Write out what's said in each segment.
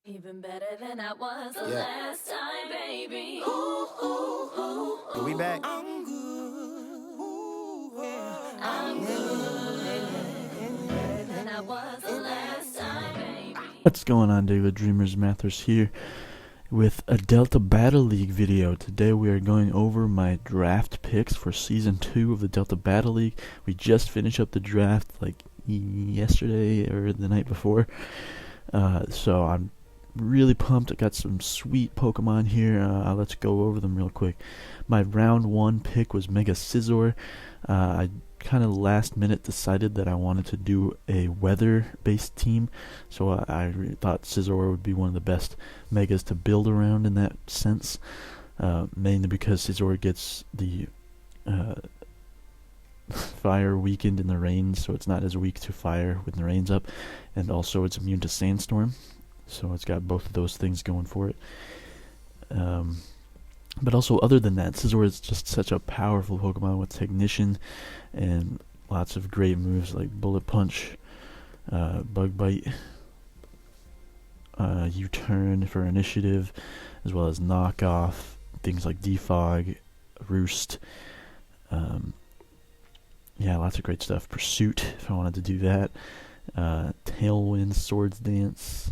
Even better than I was the last time, baby. Ooh, ooh, ooh, We back. I'm good. Ooh, yeah. I'm good. Better than I was the last time, baby. What's going on, Diggletdreams? Mathers here with a Delta Battle League video. Today we are going over my draft picks for Season 2 of the Delta Battle League. We just finished up the draft like yesterday or the night before. So I'm really pumped. I got some sweet Pokemon here. Let's go over them real quick. My round 1 pick was Mega Scizor. I kind of last minute decided that I wanted to do a weather based team, so I thought Scizor would be one of the best megas to build around in that sense, mainly because Scizor gets the fire weakened in the rain, so it's not as weak to fire when the rain's up, and also it's immune to sandstorm, so it's got both of those things going for it. But also, other than that, Scizor is just such a powerful Pokemon with Technician and lots of great moves like Bullet Punch, Bug Bite, U-Turn for initiative, as well as Knock Off, things like Defog, Roost. Yeah, lots of great stuff. Pursuit, if I wanted to do that. Tailwind, Swords Dance.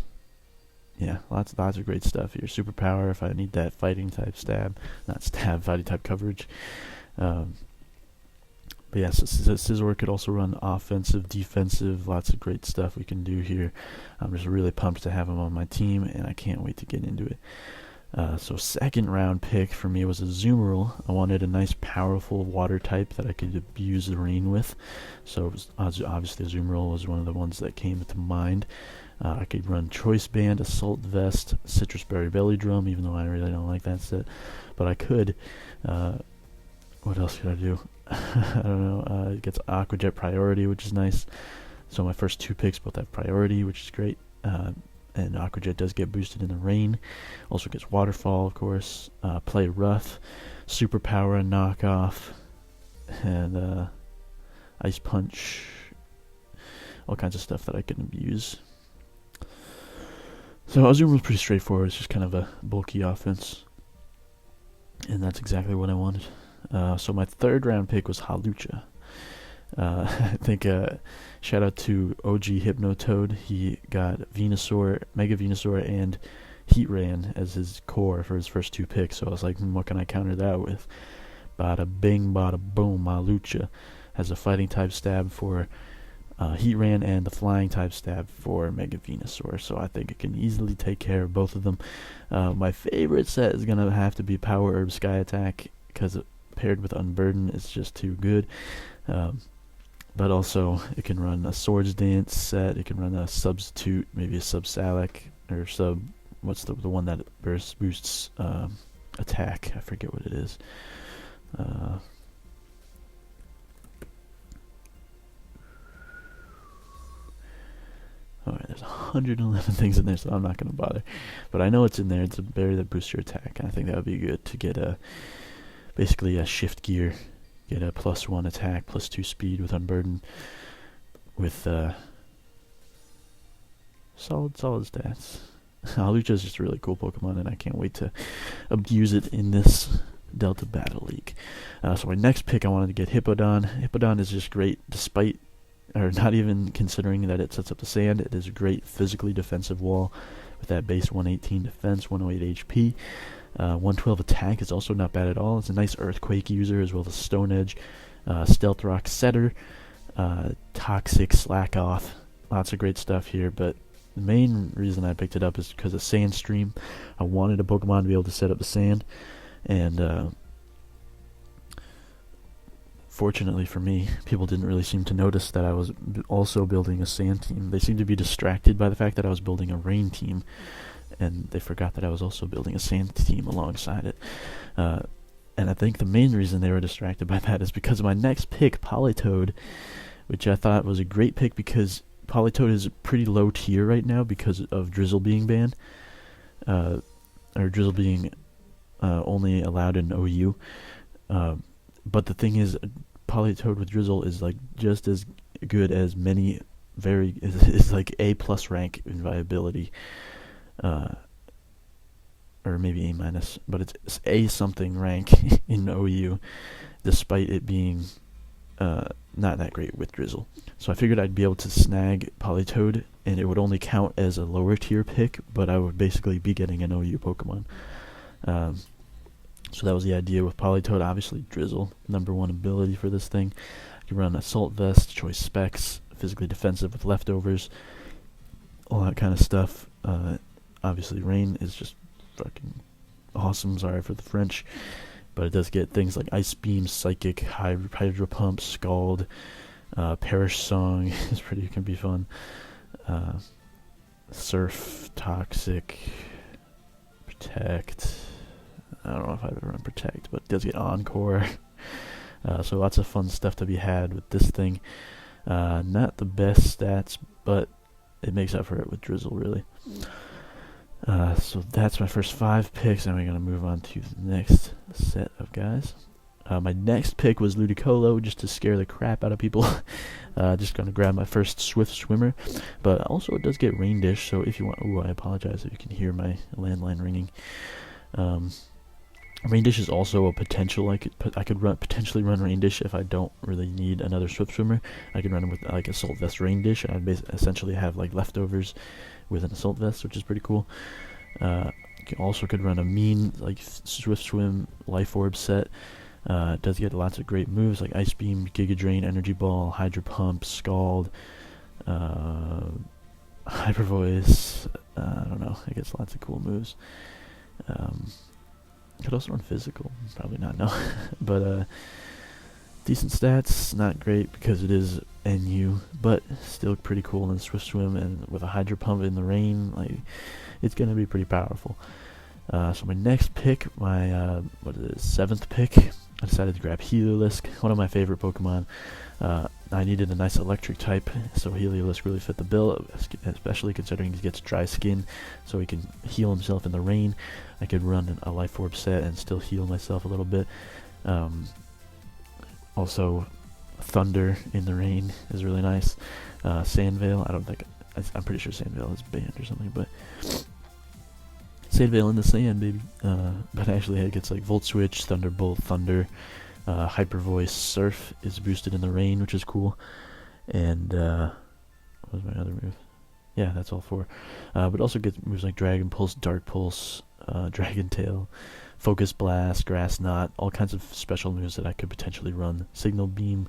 Yeah, lots of great stuff here. Superpower if I need that fighting type stab, not stab, fighting type coverage. But yeah, Scizor could also run offensive, defensive, lots of great stuff we can do here. I'm just really pumped to have him on my team, and I can't wait to get into it. So second round pick for me was a Azumarill. I wanted a nice powerful water type that I could abuse the rain with. So obviously Azumarill was one of the ones that came to mind. I could run Choice Band, Assault Vest, Citrus Berry Belly Drum, even though I really don't like that set. But I could. What else could I do? I don't know. It gets Aqua Jet Priority, which is nice. So my first 2 picks both have Priority, which is great. And Aqua Jet does get boosted in the rain. Also gets Waterfall, of course. Play Rough, Superpower, Knock Off, and Ice Punch. All kinds of stuff that I can abuse. So Azumarill is pretty straightforward. It's just kind of a bulky offense, and that's exactly what I wanted. So my third round pick was Hawlucha. I think shout out to OG Hypnotoad. He got Venusaur, Mega Venusaur, and Heatran as his core for his first 2 picks. So I was like, what can I counter that with? Bada bing, bada boom. Hawlucha has a fighting type stab for Heatran and the flying type stab for Mega Venusaur, so I think it can easily take care of both of them. My favorite set is going to have to be Power Herb Sky Attack, because paired with Unburden it's just too good. But also it can run a Swords Dance set, it can run a Substitute, maybe a Sub-Salac, or what's the one that boosts attack, I forget what it is. Alright, there's 111 things in there, so I'm not going to bother. But I know it's in there. It's a berry that boosts your attack. I think that would be good to get basically a shift gear. Get a +1 attack, +2 speed with Unburden. With solid stats. Hawlucha is just a really cool Pokemon, and I can't wait to abuse it in this Delta Battle League. So my next pick, I wanted to get Hippowdon. Hippowdon is just great, despite, or not even considering that it sets up the sand. It is a great physically defensive wall with that base 118 defense, 108 HP. 112 attack is also not bad at all. It's a nice Earthquake user, as well as Stone Edge, Stealth Rock Setter, Toxic, Slack Off. Lots of great stuff here, but the main reason I picked it up is because of Sandstream. I wanted a Pokemon to be able to set up the sand, and fortunately for me, people didn't really seem to notice that I was also building a sand team. They seemed to be distracted by the fact that I was building a rain team, and they forgot that I was also building a sand team alongside it. And I think the main reason they were distracted by that is because of my next pick, Politoed, which I thought was a great pick because Politoed is a pretty low tier right now because of Drizzle being banned, or Drizzle being only allowed in OU. But the thing is, Politoed with Drizzle is like just as good as many is like A+ rank in viability. or maybe A minus, but it's A something rank in OU, despite it being not that great with Drizzle. So I figured I'd be able to snag Politoed, and it would only count as a lower tier pick, but I would basically be getting an OU Pokemon. So that was the idea with Politoed. Obviously, Drizzle, number one ability for this thing. You can run Assault Vest, Choice Specs, physically defensive with leftovers, all that kind of stuff. Obviously, Rain is just fucking awesome. Sorry for the French. But it does get things like Ice Beam, Psychic, Hydro Pump, Scald, Perish Song can be fun. Surf, Toxic, Protect. I don't know if I've ever run Protect, but it does get Encore. So lots of fun stuff to be had with this thing. Not the best stats, but it makes up for it with Drizzle, really. So that's my first 5 picks, and we're going to move on to the next set of guys. My next pick was Ludicolo, just to scare the crap out of people. Just going to grab my first Swift Swimmer, but also it does get Rain Dish, so if you want... Ooh, I apologize if you can hear my landline ringing. Rain Dish is also a potential. I could potentially run Rain Dish if I don't really need another Swift Swimmer. I could run it with like Assault Vest Rain Dish, and I'd essentially have like leftovers with an Assault Vest, which is pretty cool. Also could run a mean like Swift Swim Life Orb set. It does get lots of great moves like Ice Beam, Giga Drain, Energy Ball, Hydro Pump, Scald, Hyper Voice. I don't know. It gets lots of cool moves. Could also run Physical. Probably not, no. But decent stats. Not great because it is NU, but still pretty cool in Swift Swim, and with a Hydro Pump in the rain, like it's going to be pretty powerful. So my next pick, my 7th pick, I decided to grab Heliolisk, one of my favorite Pokemon. I needed a nice electric type, so Heliolisk really fit the bill, especially considering he gets dry skin, so he can heal himself in the rain. I could run a Life Orb set and still heal myself a little bit. Also, Thunder in the rain is really nice. Sandvale, I'm pretty sure Sandvale is banned or something, but Sandvale in the sand, baby. But actually it gets like Volt Switch, Thunderbolt, Thunder, Hyper Voice, Surf is boosted in the rain, which is cool. And what was my other move? Yeah, that's all 4. But also gets moves like Dragon Pulse, Dark Pulse, Dragon Tail, Focus Blast, Grass Knot, all kinds of special moves that I could potentially run. Signal Beam,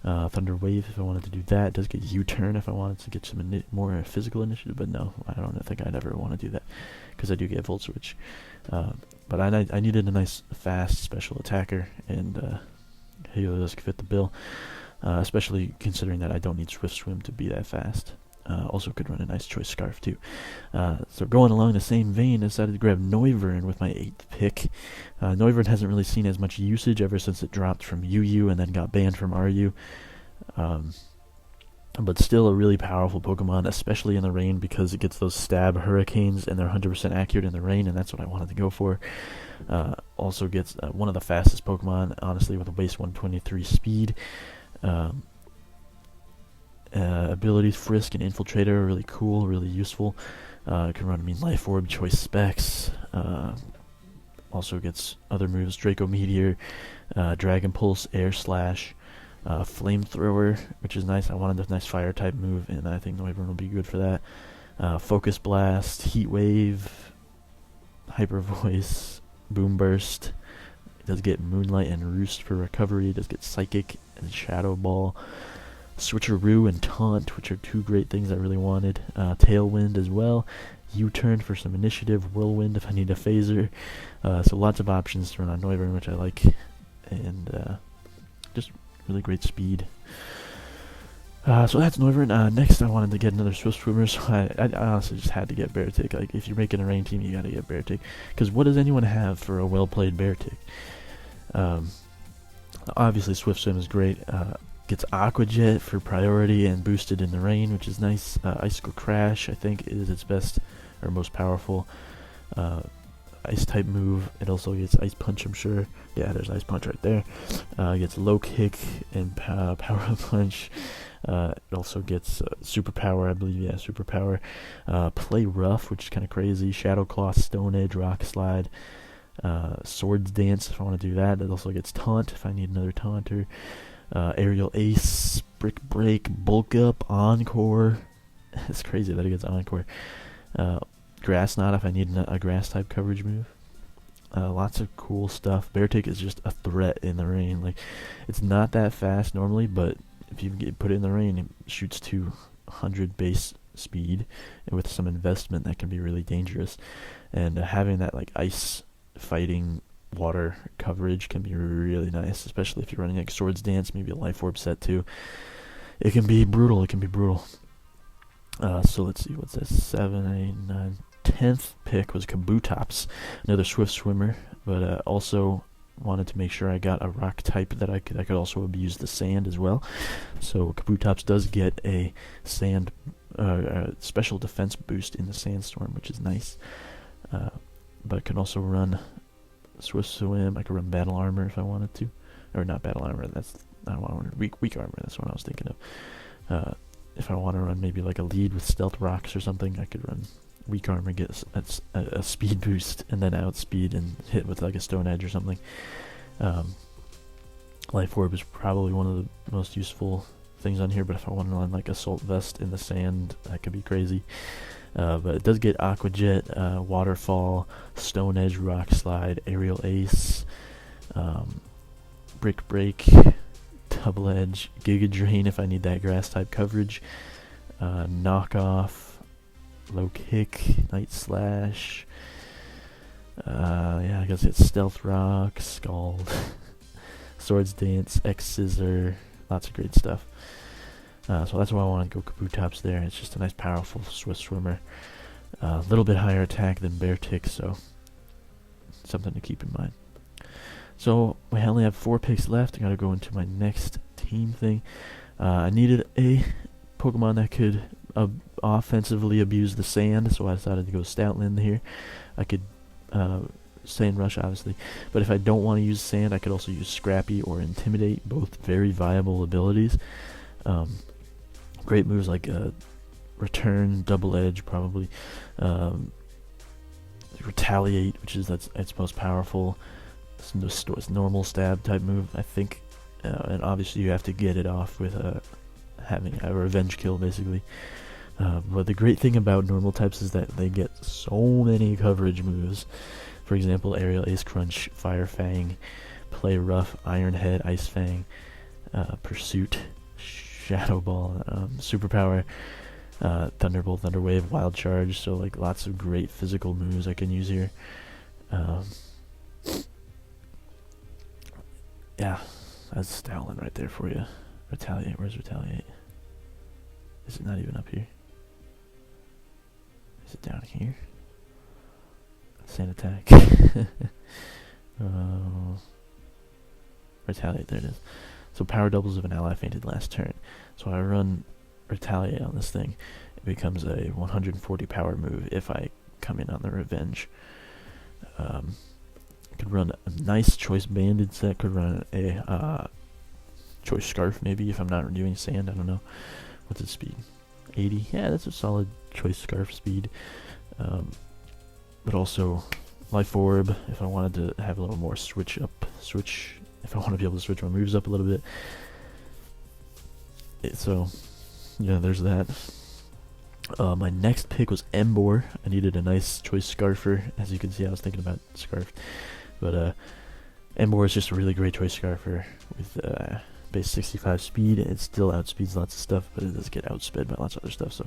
Thunder Wave if I wanted to do that. It does get U-Turn if I wanted to get some more physical initiative, but no, I don't think I'd ever want to do that because I do get Volt Switch. But I needed a nice, fast special attacker, and Heliolisk fit the bill, especially considering that I don't need Swift Swim to be that fast. Also could run a nice Choice Scarf too. So going along the same vein, I decided to grab Noivern with my 8th pick. Noivern hasn't really seen as much usage ever since it dropped from UU and then got banned from RU. But still a really powerful Pokemon, especially in the rain, because it gets those stab hurricanes and they're 100% accurate in the rain, and that's what I wanted to go for. Also gets one of the fastest Pokemon, honestly, with a base 123 speed. Abilities Frisk and Infiltrator are really cool, really useful. Can run Life Orb, Choice Specs. Also gets other moves: Draco Meteor, Dragon Pulse, Air Slash, Flamethrower, which is nice. I wanted a nice fire type move, and I think Noivern will be good for that. Focus Blast, Heat Wave, Hyper Voice, Boom Burst. It does get Moonlight and Roost for recovery. It does get Psychic and Shadow Ball. Switcheroo and Taunt, which are 2 great things I really wanted. Tailwind as well. U-Turn for some initiative. Whirlwind if I need a phaser. So lots of options to run on Noivern, which I like. And just really great speed. So that's Noivern. Next I wanted to get another Swift Swimmer, so I honestly just had to get Beartic. Like, if you're making a rain team, you gotta get Beartic. Because what does anyone have for a well-played Beartic? Obviously Swift Swim is great. Gets Aqua Jet for priority and boosted in the rain, which is nice. Icicle Crash, I think, is its best or most powerful ice type move. It also gets Ice Punch, I'm sure. Yeah, there's Ice Punch right there. It gets Low Kick and Power Punch. It also gets superpower, I believe. Yeah, superpower. Play rough, which is kind of crazy. Shadow Claw, Stone Edge, Rock Slide. Swords Dance if I want to do that. It also gets Taunt if I need another taunter. Aerial Ace, Brick Break, Bulk Up, Encore. It's crazy that it gets Encore. Grass Knot if I need a grass type coverage move. Lots of cool stuff. Bear Tick is just a threat in the rain. Like, it's not that fast normally, but if you put it in the rain, it shoots to 100 base speed, and with some investment that can be really dangerous. And having that like ice fighting water coverage can be really nice, especially if you're running like Swords Dance, maybe a Life Orb set too. It can be brutal. So let's see, what's this? 7, 8, 9, 10th pick was Kabutops, another swift swimmer, but also wanted to make sure I got a rock type that I could also abuse the sand as well. So Kabutops does get a sand special defense boost in the sandstorm, which is nice. But can also run Swift Swim. I could run Battle Armor if I wanted to, or not Battle Armor. I don't want to run weak Armor. That's what I was thinking of. If I want to run maybe like a lead with Stealth Rocks or something, I could run weak Armor, get a speed boost, and then outspeed and hit with like a Stone Edge or something. Life Orb is probably one of the most useful things on here, but if I want to run like Assault Vest in the sand, that could be crazy. But it does get Aqua Jet, Waterfall, Stone Edge, Rock Slide, Aerial Ace, Brick Break, Double Edge, Giga Drain if I need that grass type coverage, Knock Off, Low Kick, Night Slash, I guess it's Stealth Rock, Scald, Swords Dance, X Scissor, lots of great stuff. So that's why I want to go Kabutops there. It's just a nice, powerful Swift Swimmer. A little bit higher attack than Bear Tick, so something to keep in mind. So I only have 4 picks left. I gotta go into my next team thing. I needed a Pokemon that could offensively abuse the sand, so I decided to go Stoutland here. I could Sand Rush, obviously, but if I don't want to use sand, I could also use Scrappy or Intimidate, both very viable abilities. Great moves like Return, Double Edge, probably. Retaliate, which is its most powerful. It's normal stab type move, I think. And obviously you have to get it off with having a revenge kill, basically. But the great thing about normal types is that they get so many coverage moves. For example, Aerial Ace Crunch, Fire Fang, Play Rough, Iron Head, Ice Fang, Pursuit, Shadow Ball, Superpower, Thunderbolt, Thunder Wave, Wild Charge. So like lots of great physical moves I can use here. Yeah, that's Stoutland right there for you. Retaliate, where's Retaliate? Is it not even up here? Is it down here? Sand Attack. Retaliate, there it is. So power doubles if an ally fainted last turn. So I run Retaliate on this thing. It becomes a 140 power move if I come in on the revenge. Could run a nice Choice Banded set. Could run a Choice Scarf maybe if I'm not doing sand. I don't know. What's its speed? 80. Yeah, that's a solid Choice Scarf speed. But also Life Orb if I wanted to have a little more switch. If I want to be able to switch my moves up a little bit. So, yeah, there's that. My next pick was Embor. I needed a nice Choice Scarfer. As you can see, I was thinking about Scarf. But Embor is just a really great Choice Scarfer with base 65 speed. It still outspeeds lots of stuff, but it does get outsped by lots of other stuff. So,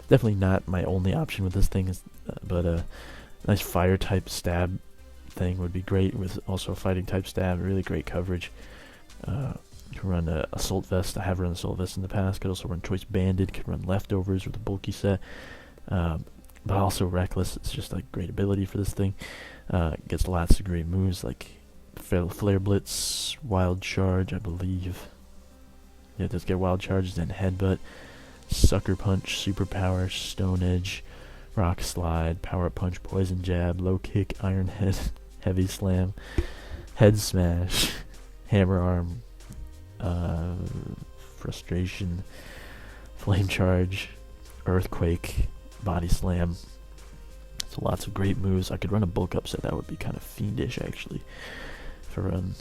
definitely not my only option with this thing. But a nice Fire type stab thing would be great, with also Fighting type stab. Really great coverage. You can run Assault Vest. I have run Assault Vest in the past. Could also run Choice Banded. Could run Leftovers with a bulky set. But also Reckless. It's just like great ability for this thing. Gets lots of great moves like Flare Blitz, Wild Charge, I believe. Yeah, it does get Wild Charge, then Headbutt, Sucker Punch, Superpower, Stone Edge, Rock Slide, Power Punch, Poison Jab, Low Kick, Iron Head, Heavy Slam, Head Smash, Hammer Arm, frustration, flame charge, earthquake, body slam. So lots of great moves. I could run a bulk upset. That would be kind of fiendish, actually. If I run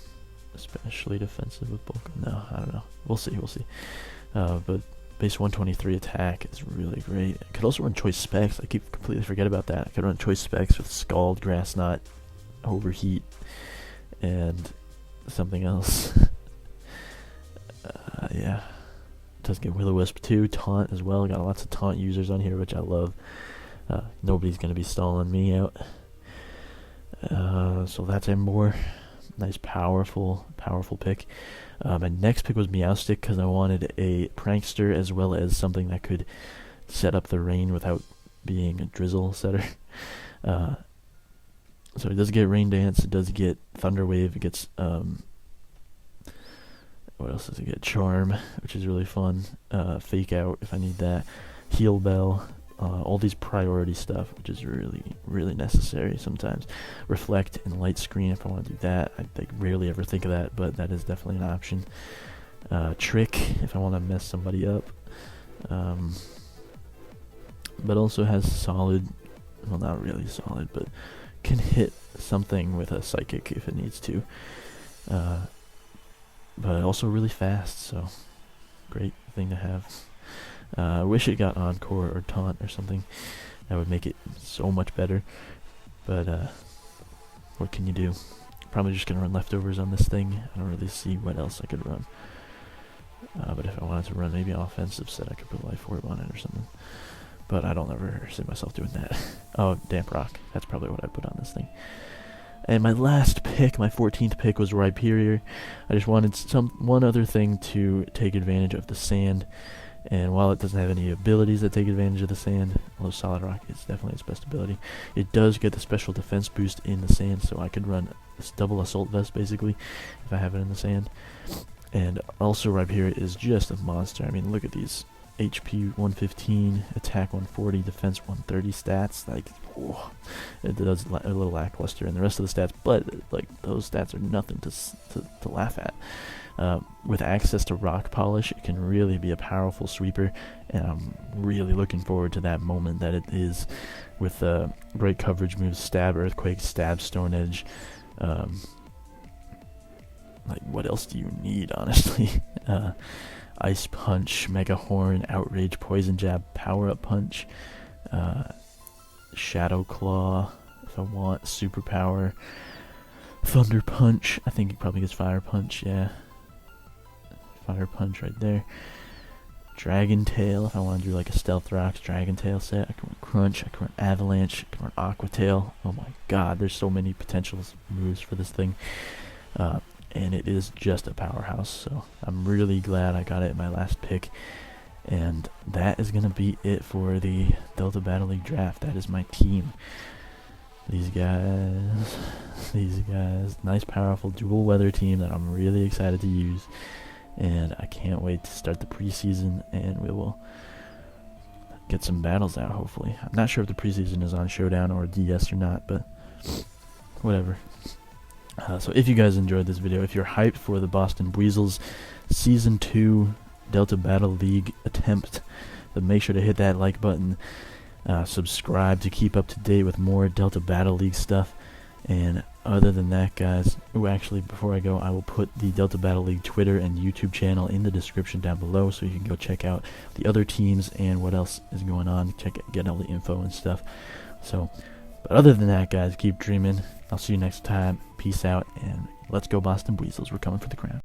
especially defensive with bulk. No, I don't know. We'll see. But base 123 attack is really great. I could also run choice specs. I keep completely forget about that. I could run choice specs with Scald, Grass Knot, Overheat, and something else. Yeah. Does get Will-O-Wisp too. Taunt as well. Got lots of taunt users on here, which I love. Nobody's going to be stalling me out. So that's a more nice, powerful pick. My next pick was Meowstic because I wanted a prankster as well as something that could set up the rain without being a drizzle setter. So it does get Rain Dance, it does get Thunder Wave, it gets, what else does it get? Charm, which is really fun. Fake Out if I need that. Heal Bell. All these priority stuff, which is really, really necessary sometimes. Reflect and Light Screen if I want to do that. I rarely ever think of that, but that is definitely an option. Trick if I want to mess somebody up. But also has solid, well, not really solid, but can hit something with a Psychic if it needs to. But also really fast, so great thing to have. I wish it got Encore or Taunt or something. That would make it so much better. But what can you do? Probably just gonna run leftovers on this thing. I don't really see what else I could run. But if I wanted to run maybe an offensive set, I could put Life Orb on it or something. But I don't ever see myself doing that. Oh, Damp Rock. That's probably what I'd put on this thing. And my last pick, my 14th pick, was Rhyperior. I just wanted one other thing to take advantage of the sand. And while it doesn't have any abilities that take advantage of the sand, although Solid Rock is definitely its best ability, it does get the special defense boost in the sand, so I could run this double Assault Vest, basically, if I have it in the sand. And also Rhyperior is just a monster. I mean, look at these. HP 115, attack 140, defense 130 stats. Like, whoa, it does a little lackluster in the rest of the stats, but like those stats are nothing to laugh at. With access to Rock Polish, it can really be a powerful sweeper, and I'm really looking forward to that moment that it is with great coverage moves, Stab Earthquake, Stab Stone Edge. Like, what else do you need, honestly? Ice Punch, Mega Horn, Outrage, Poison Jab, Power Up Punch, Shadow Claw, if I want, Superpower, Thunder Punch, I think it probably gets Fire Punch, yeah. Fire Punch right there. Dragon Tail, if I want to do like a Stealth Rocks Dragon Tail set. I can run Crunch, I can run Avalanche, I can run Aqua Tail. Oh my god, there's so many potential moves for this thing. And it is just a powerhouse, so I'm really glad I got it in my last pick. And that is going to be it for the Delta Battle League draft. That is my team. These guys, nice powerful dual weather team that I'm really excited to use. And I can't wait to start the preseason, and we will get some battles out, hopefully. I'm not sure if the preseason is on Showdown or DS or not, but whatever. So if you guys enjoyed this video, if you're hyped for the Boston Buizels Season 2 Delta Battle League attempt, then make sure to hit that like button, subscribe to keep up to date with more Delta Battle League stuff. And other than that, guys, actually, before I go, I will put the Delta Battle League Twitter and YouTube channel in the description down below, so you can go check out the other teams and what else is going on, get all the info and stuff. So, but other than that, guys, keep dreaming. I'll see you next time. Peace out, and let's go Boston Buizels. We're coming for the crown.